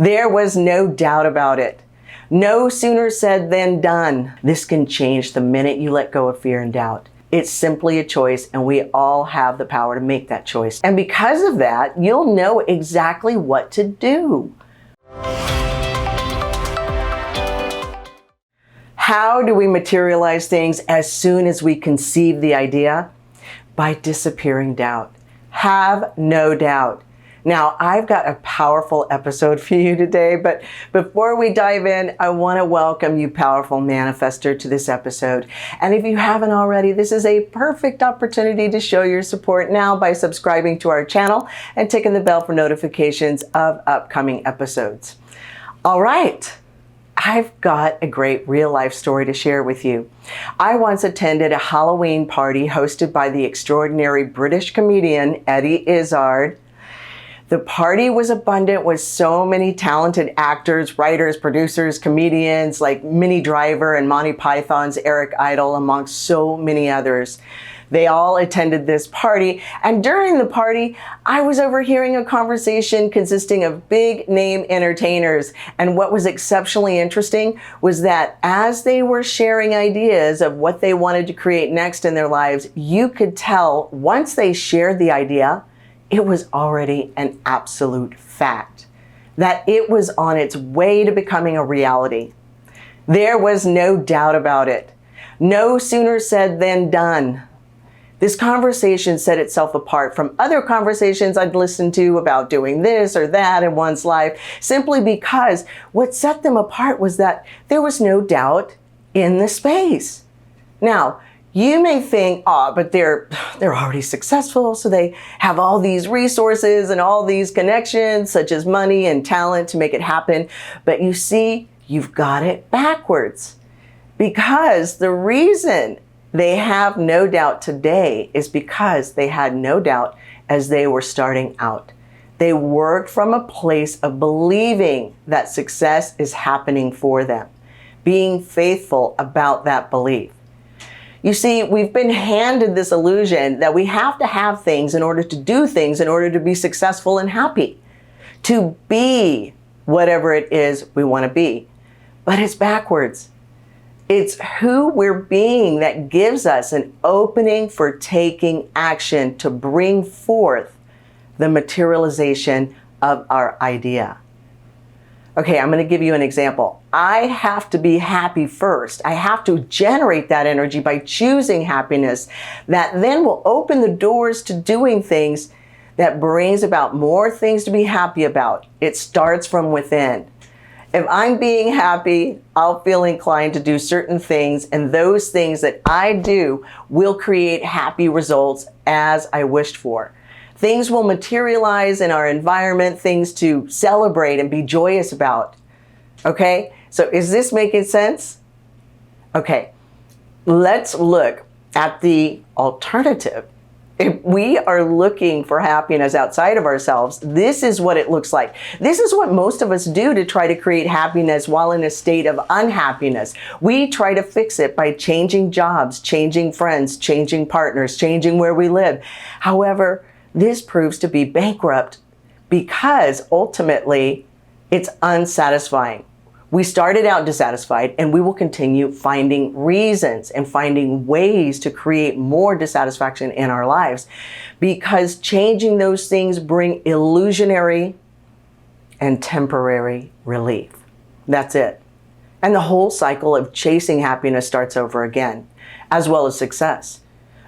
There was no doubt about it. No sooner said than done. This can change the minute you let go of fear and doubt. It's simply a choice, and we all have the power to make that choice. And because of that, you'll know exactly what to do. How do we materialize things as soon as we conceive the idea? By disappearing doubt. Have no doubt. Now, I've got a powerful episode for you today, but before we dive in, I want to welcome you, powerful manifester, to this episode. And if you haven't already, this is a perfect opportunity to show your support now by subscribing to our channel and ticking the bell for notifications of upcoming episodes. All right. I've got a great real-life story to share with you. I once attended a Halloween party hosted by the extraordinary British comedian Eddie Izzard. The party was abundant with so many talented actors, writers, producers, comedians like Minnie Driver and Monty Python's Eric Idle, amongst so many others. They all attended this party, and during the party, I was overhearing a conversation consisting of big name entertainers. And what was exceptionally interesting was that as they were sharing ideas of what they wanted to create next in their lives, you could tell once they shared the idea, it was already an absolute fact, that it was on its way to becoming a reality. There was no doubt about it. No sooner said than done. This conversation set itself apart from other conversations I'd listened to about doing this or that in one's life, simply because what set them apart was that there was no doubt in the space. Now, you may think, but they're already successful, so they have all these resources and all these connections, such as money and talent, to make it happen. But you see, you've got it backwards. Because the reason they have no doubt today is because they had no doubt as they were starting out. They worked from a place of believing that success is happening for them, being faithful about that belief. You see, we've been handed this illusion that we have to have things in order to do things in order to be successful and happy, to be whatever it is we want to be. But it's backwards. It's who we're being that gives us an opening for taking action to bring forth the materialization of our idea. Okay, I'm going to give you an example. I have to be happy first. I have to generate that energy by choosing happiness that then will open the doors to doing things that brings about more things to be happy about. It starts from within. If I'm being happy, I'll feel inclined to do certain things, and those things that I do will create happy results as I wished for. Things will materialize in our environment, things to celebrate and be joyous about. Okay, so is this making sense? Okay, let's look at the alternative. If we are looking for happiness outside of ourselves, this is what it looks like. This is what most of us do to try to create happiness while in a state of unhappiness. We try to fix it by changing jobs, changing friends, changing partners, changing where we live. However, this proves to be bankrupt because ultimately it's unsatisfying. We started out dissatisfied, and we will continue finding reasons and finding ways to create more dissatisfaction in our lives, because changing those things bring illusionary and temporary relief. That's it. And the whole cycle of chasing happiness starts over again, as well as success.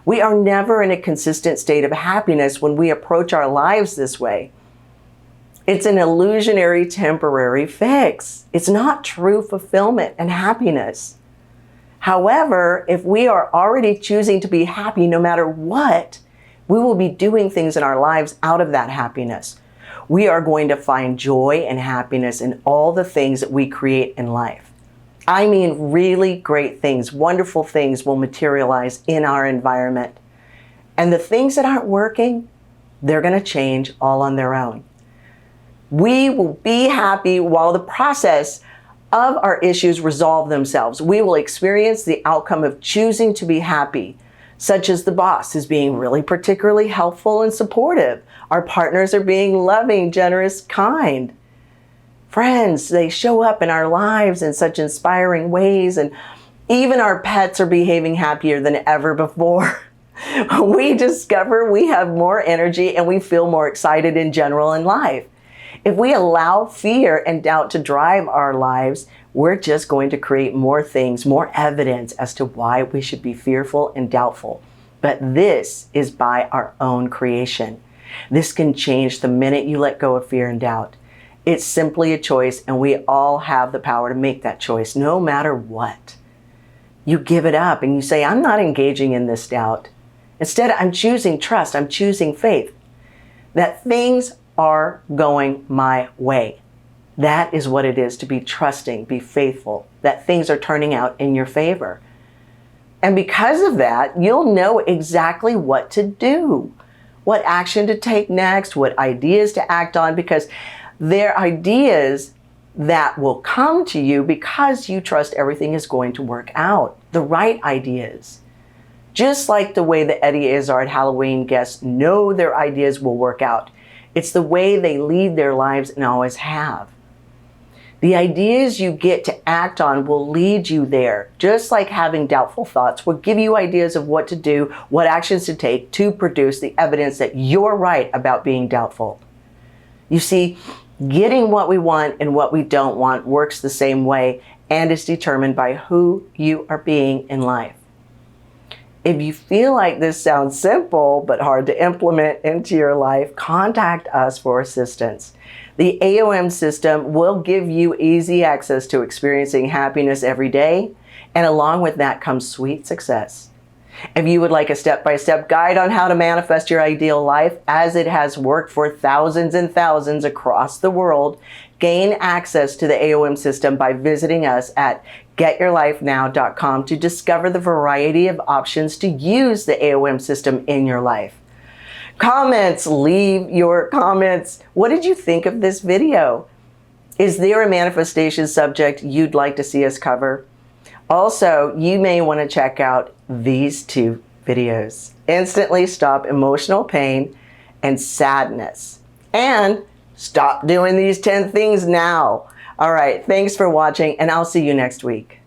We are never in a consistent state of happiness when we approach our lives this way. It's an illusionary temporary fix. It's not true fulfillment and happiness. However, if we are already choosing to be happy no matter what, we will be doing things in our lives out of that happiness. We are going to find joy and happiness in all the things that we create in life. I mean, really great things, wonderful things will materialize in our environment. And the things that aren't working, they're going to change all on their own. We will be happy while the process of our issues resolve themselves. We will experience the outcome of choosing to be happy, such as the boss is being really particularly helpful and supportive. Our partners are being loving, generous, kind. friends, they show up in our lives in such inspiring ways, and even our pets are behaving happier than ever before. We discover we have more energy and we feel more excited in general in life. If we allow fear and doubt to drive our lives, we're just going to create more things, more evidence as to why we should be fearful and doubtful. But this is by our own creation. This can change the minute you let go of fear and doubt. It's simply a choice, and we all have the power to make that choice, no matter what. You give it up and you say, I'm not engaging in this doubt. Instead, I'm choosing trust. I'm choosing faith that things are going my way. That is what it is to be trusting, be faithful, that things are turning out in your favor. And because of that, you'll know exactly what to do, what action to take next, what ideas to act on, because they're ideas that will come to you because you trust everything is going to work out, the right ideas. Just like the way the Eddie Izzard Halloween guests know their ideas will work out. It's the way they lead their lives and always have. The ideas you get to act on will lead you there. Just like having doubtful thoughts will give you ideas of what to do, what actions to take to produce the evidence that you're right about being doubtful. You see, getting what we want and what we don't want works the same way and is determined by who you are being in life. If you feel like this sounds simple but hard to implement into your life, contact us for assistance. The AOM system will give you easy access to experiencing happiness every day, and along with that comes sweet success. If you would like a step-by-step guide on how to manifest your ideal life, as it has worked for thousands and thousands across the world, gain access to the AOM system by visiting us at getyourlifenow.com to discover the variety of options to use the AOM system in your life. Comments, leave your comments. What did you think of this video? Is there a manifestation subject you'd like to see us cover? Also, you may want to check out these two videos. Instantly stop emotional pain and sadness. And stop doing these 10 things now. All right, thanks for watching, and I'll see you next week.